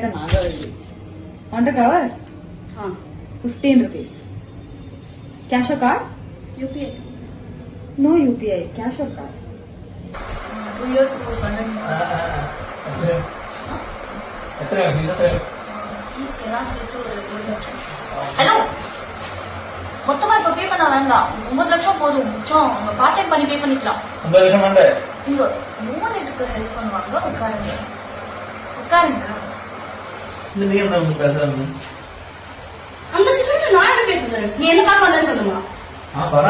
the Nagavalli. Want to cover? 15 rupees. Cash or card? UPI. No UPI. Cash or card? 2 years course funding. Fees எல்லாம் சேர்த்து ஒரு 20 லட்சம். Hello, மொத்தமா இப்ப பே பண்ண வேண்டாம். 9 லட்சம் போதும். மிச்சம் உங்க பார்ட் டைம் பண்ணி பே பண்ணிக்கலாம். 9 லட்சம் வேண்டே. இங்க லோன் எடுக்க ஹெல்ப் பண்ணுவாங்க. உட்காருங்க. இல்ல நீ என்ன பேசுறது? அந்த சிச்சுவேஷன்ல நான் என்ன பேசுறது? நீ என்ன பார்க்க வந்தேன்னு சொல்லுமா? പറ.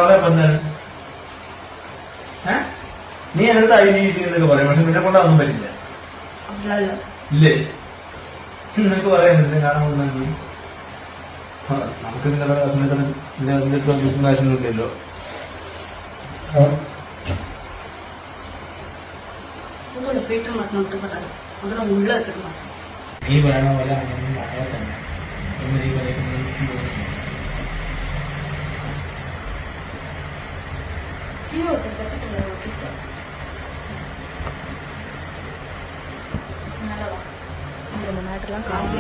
വരെ വന്നേ. നീ എന്നടുത്ത് ഐജി എന്നൊക്കെ പറയും, പക്ഷെ നിന്നെ കൊണ്ടൊന്നും പറ്റില്ല. ഇല്ലേ നിനക്ക് പറയാൻ കാണാൻ വന്നെങ്കിൽ നമുക്ക് നിങ്ങളുടെ സമയത്ത് ബുക്കും കാശൊന്നും ഇല്ലല്ലോ. നീ പറയണ പോലെ അങ്ങനെ നാളെ തന്നെ എന്ന് നീ പറയുന്നത് மேட்டர்லாம் காமிக்க